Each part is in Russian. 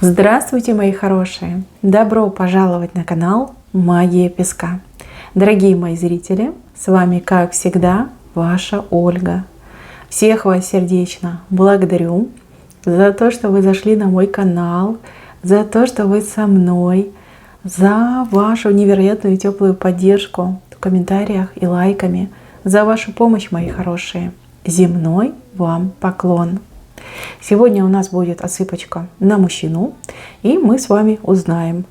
Здравствуйте, мои хорошие! Добро пожаловать на канал Магия Песка. Дорогие мои зрители, с вами, как всегда, ваша Ольга. Всех вас сердечно благодарю за то, что вы зашли на мой канал, за то, что вы со мной, за вашу невероятную теплую поддержку в комментариях и лайками, за вашу помощь, мои хорошие. Земной вам поклон! Сегодня у нас будет отсыпочка на мужчину, и мы с вами узнаем,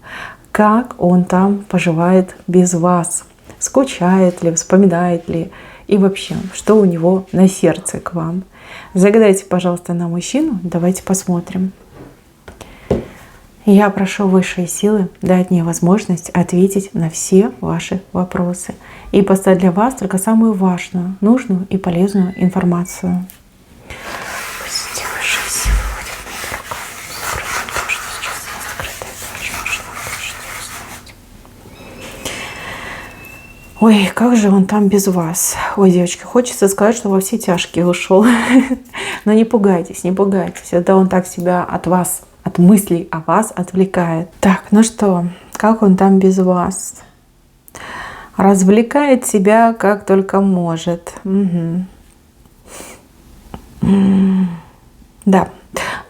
как он там поживает без вас, скучает ли, вспоминает ли, и вообще, что у него на сердце к вам. Загадайте, пожалуйста, на мужчину, давайте посмотрим. Я прошу высшие силы дать мне возможность ответить на все ваши вопросы и поставить для вас только самую важную, нужную и полезную информацию. Ой, как же он там без вас. Ой, девочки, хочется сказать, что во все тяжкие ушел. Но не пугайтесь, не пугайтесь. Это он так себя от вас, от мыслей о вас отвлекает. Так, ну что, как он там без вас? Развлекает себя как только может. Угу. Да,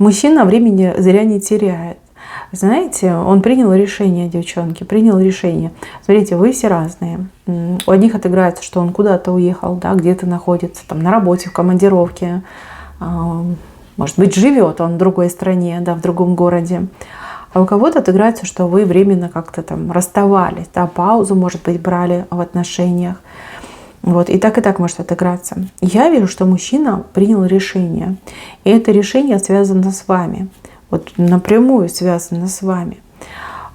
мужчина времени зря не теряет. Знаете, он принял решение, девчонки, принял решение. Смотрите, вы все разные. У одних отыграется, что он куда-то уехал, да, где-то находится, там, на работе, в командировке. Может быть, живет он в другой стране, да, в другом городе. А у кого-то отыграется, что вы временно как-то там расставались, да, паузу, может быть, брали в отношениях. Вот, и так может отыграться. Я вижу, что мужчина принял решение. И это решение связано с вами. Вот напрямую связано с вами.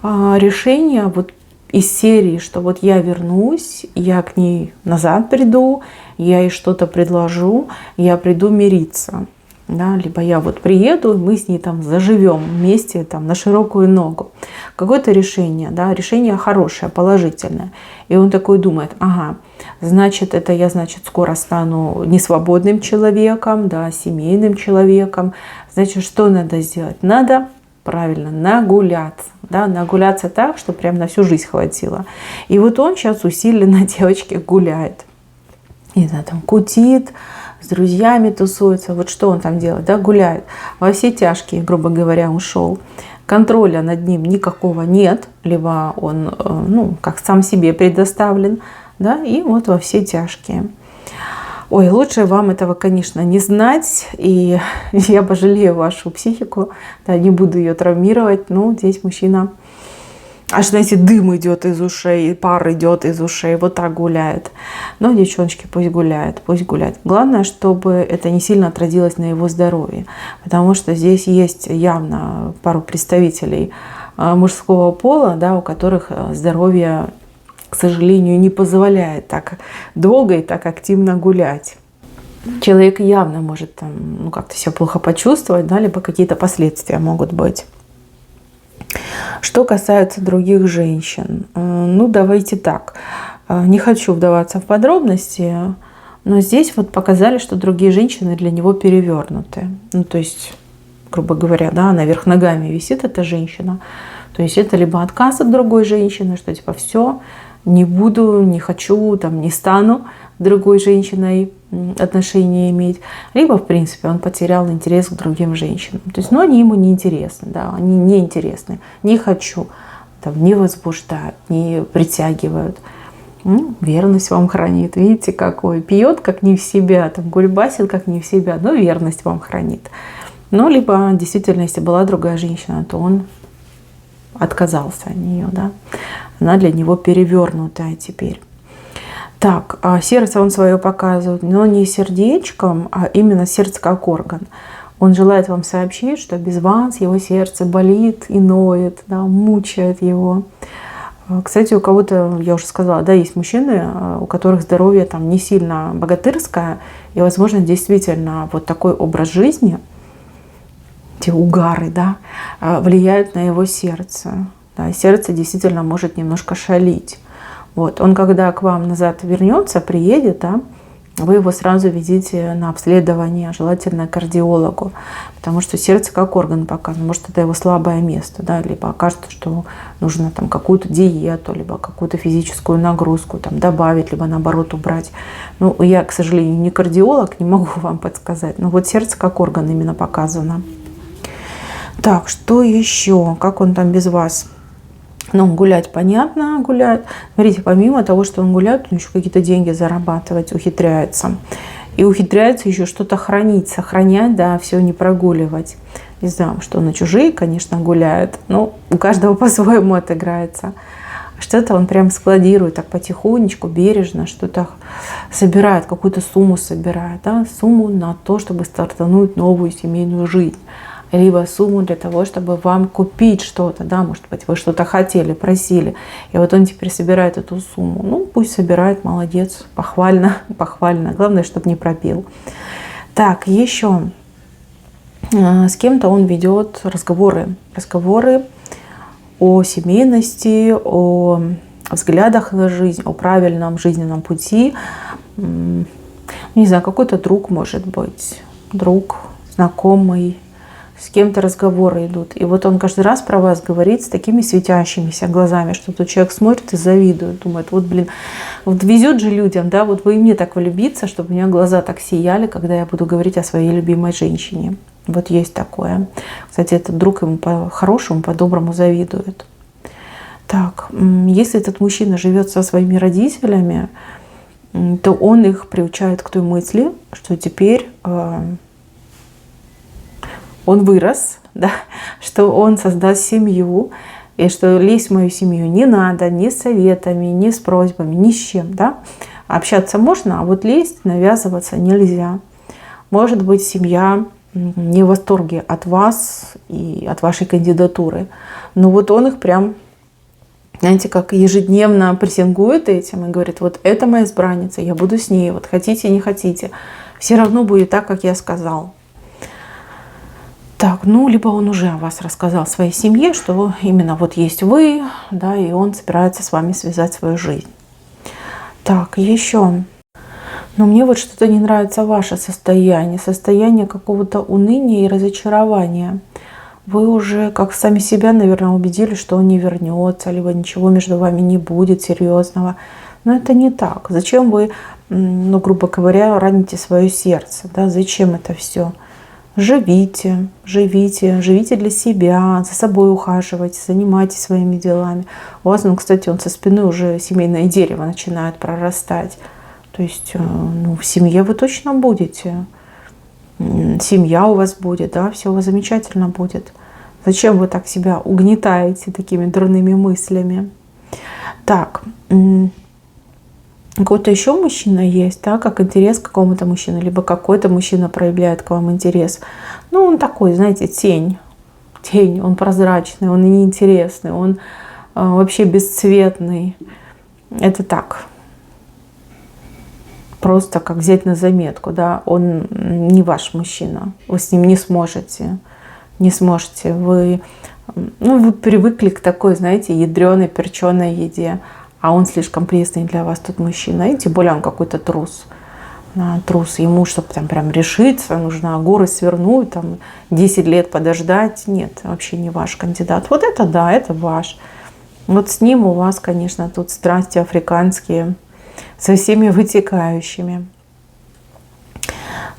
Решение вот из серии, что вот я вернусь, я к ней назад приду, я ей что-то предложу, я приду мириться. Да, либо я вот приеду, и мы с ней там заживем вместе там, на широкую ногу. Какое-то решение, да, решение хорошее, положительное. И он такой думает, ага, значит, это я, значит, скоро стану несвободным человеком, да, семейным человеком. Значит, что надо сделать? Надо, правильно, нагуляться. Да, нагуляться так, что прям на всю жизнь хватило. И вот он сейчас усиленно, девочки, гуляет. И да, там кутит, с друзьями тусуется. Вот что он там делает? Да, гуляет. Во все тяжкие, грубо говоря, ушел. Контроля над ним никакого нет. Либо он, ну, как сам себе предоставлен. Да, и вот во все тяжкие. Ой, лучше вам этого, конечно, не знать. И я пожалею вашу психику. Да, не буду ее травмировать. Но здесь мужчина... Аж, знаете, дым идет из ушей, пар идет из ушей, вот так гуляет. Но, девчоночки, пусть гуляет, пусть гуляет. Главное, чтобы это не сильно отразилось на его здоровье. Потому что здесь есть явно пару представителей мужского пола, да, у которых здоровье, к сожалению, не позволяет так долго и так активно гулять. Человек явно может там, ну, как-то себя плохо почувствовать, да, либо какие-то последствия могут быть. Что касается других женщин, ну давайте так, не хочу вдаваться в подробности, но здесь вот показали, что другие женщины для него перевернуты. Ну то есть, грубо говоря, да, она вверх ногами висит, эта женщина. То есть это либо отказ от другой женщины, что типа все, не буду, не хочу, там, не стану другой женщиной отношения иметь, либо, в принципе, он потерял интерес к другим женщинам. То есть, ну, они ему не интересны, да, они не интересны, не хочу, там, не возбуждают, не притягивают. Ну, верность вам хранит, видите, какой, пьет как не в себя, там, гульбасит как не в себя, но верность вам хранит. Ну, либо, действительно, если была другая женщина, то он отказался от нее, да, она для него перевернутая теперь. Так, сердце он свое показывает, но не сердечком, а именно сердце как орган. Он желает вам сообщить, что без вас его сердце болит и ноет, да, мучает его. Кстати, у кого-то, я уже сказала, да, есть мужчины, у которых здоровье там не сильно богатырское, и, возможно, действительно вот такой образ жизни, эти угары, да, влияют на его сердце. Да, сердце действительно может немножко шалить. Вот. Он, когда к вам назад вернется, приедет, да, вы его сразу ведите на обследование, желательно к кардиологу, потому что сердце как орган показано, может, это его слабое место, да, либо окажется, что нужно там какую-то диету, либо какую-то физическую нагрузку там добавить, либо наоборот убрать. Ну, я, к сожалению, не кардиолог, не могу вам подсказать, но вот сердце как орган именно показано. Так, что еще? Как он там без вас? Ну, гулять, понятно, гуляет. Смотрите, помимо того, что он гуляет, он еще какие-то деньги зарабатывать ухитряется. И ухитряется еще что-то хранить, сохранять, да, все не прогуливать. Не знаю, что на чужие, конечно, гуляет, но у каждого по-своему отыграется. Что-то он прям складирует так потихонечку, бережно, что-то собирает, какую-то сумму собирает, да, сумму на то, чтобы стартануть новую семейную жизнь. Либо сумму для того, чтобы вам купить что-то, да, может быть, вы что-то хотели, просили, и вот он теперь собирает эту сумму. Ну, пусть собирает, молодец, похвально, похвально. Главное, чтобы не пропил. Так, еще с кем-то он ведет разговоры о семейности, о взглядах на жизнь, о правильном жизненном пути. Не знаю, какой-то друг, может быть, друг, знакомый, с кем-то разговоры идут. И вот он каждый раз про вас говорит с такими светящимися глазами, что тот человек смотрит и завидует, думает, вот, блин, вот везет же людям, да, вот вы и мне так влюбиться, чтобы у меня глаза так сияли, когда я буду говорить о своей любимой женщине. Вот есть такое. Кстати, этот друг ему по-хорошему, по-доброму завидует. Так, если этот мужчина живет со своими родителями, то он их приучает к той мысли, что теперь он вырос, да, что он создаст семью, и что лезть в мою семью не надо ни с советами, ни с просьбами, ни с чем. Да? Общаться можно, а вот лезть, навязываться нельзя. Может быть, семья не в восторге от вас и от вашей кандидатуры, но вот он их прям, знаете, как ежедневно прессингует этим и говорит, вот это моя избранница, я буду с ней, вот хотите, не хотите, все равно будет так, как я сказал. Так, ну, либо он уже о вас рассказал своей семье, что именно вот есть вы, да, и он собирается с вами связать свою жизнь. Так, еще. Но мне вот что-то не нравится ваше состояние какого-то уныния и разочарования. Вы уже как сами себя, наверное, убедили, что он не вернется, либо ничего между вами не будет серьезного. Но это не так. Зачем вы, ну, грубо говоря, раните свое сердце? Да? Зачем это все? Живите для себя, за собой ухаживайте, занимайтесь своими делами. У вас, ну, кстати, он со спины уже семейное дерево начинает прорастать. То есть, ну, в семье вы точно будете. Семья у вас будет, да, все у вас замечательно будет. Зачем вы так себя угнетаете такими дурными мыслями? Так, какой-то еще мужчина есть, да, как интерес к какому-то мужчине, либо какой-то мужчина проявляет к вам интерес. Ну, он такой, знаете, тень, он прозрачный, он неинтересный, он вообще бесцветный. Это так, просто как взять на заметку, да, он не ваш мужчина, вы с ним не сможете, вы привыкли к такой, знаете, ядреной, перченой еде, а он слишком пресный для вас тот мужчина, и тем более он какой-то трус. Ему, чтобы там прям решиться, нужно горы свернуть, там 10 лет подождать. Нет, вообще не ваш кандидат. Вот это да, это ваш. Вот с ним у вас, конечно, тут страсти африканские, со всеми вытекающими.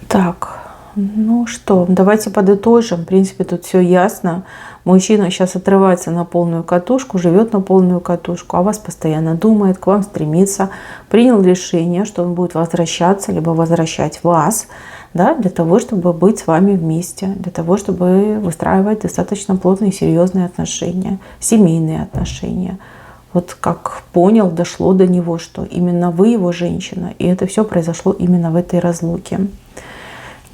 Так, ну что, давайте подытожим. В принципе, тут все ясно. Мужчина сейчас отрывается на полную катушку, живет на полную катушку, о вас постоянно думает, к вам стремится, принял решение, что он будет возвращаться, либо возвращать вас, да, для того, чтобы быть с вами вместе, для того, чтобы выстраивать достаточно плотные, серьезные отношения, семейные отношения. Вот как понял, дошло до него, что именно вы его женщина, и это все произошло именно в этой разлуке.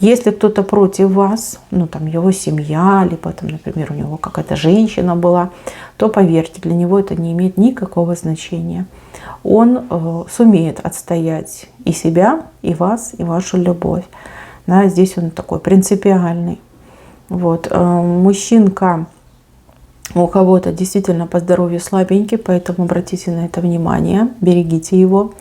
Если кто-то против вас, ну там его семья, либо там, например, у него какая-то женщина была, то поверьте, для него это не имеет никакого значения. Он сумеет отстоять и себя, и вас, и вашу любовь. Да, здесь он такой принципиальный. Вот. Мужчинка у кого-то действительно по здоровью слабенький, поэтому обратите на это внимание, берегите его.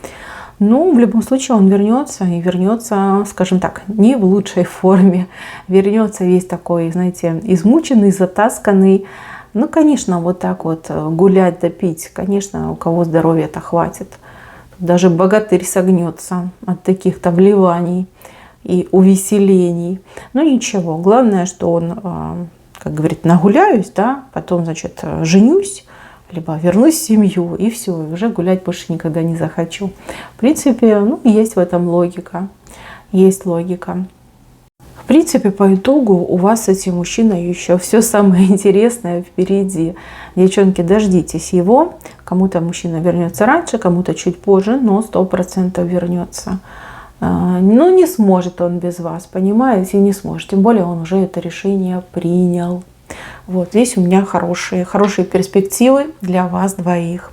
Ну, в любом случае он вернется, и вернется, скажем так, не в лучшей форме. Вернется весь такой, знаете, измученный, затасканный. Ну, конечно, вот так вот гулять да пить, конечно, у кого здоровья-то хватит. Даже богатырь согнется от таких-то вливаний и увеселений. Но ничего, главное, что он, как говорит, нагуляюсь, да, потом, значит, женюсь, либо вернусь в семью, и все, и уже гулять больше никогда не захочу. В принципе, ну, есть в этом логика. Есть логика. В принципе, по итогу у вас с этим мужчиной еще все самое интересное впереди. Девчонки, дождитесь его. Кому-то мужчина вернется раньше, кому-то чуть позже, но 100% вернется. Но не сможет он без вас, понимаете, не сможет. Тем более он уже это решение принял. Вот здесь у меня хорошие перспективы для вас двоих.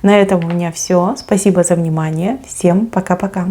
На этом у меня все. Спасибо за внимание. Всем пока-пока.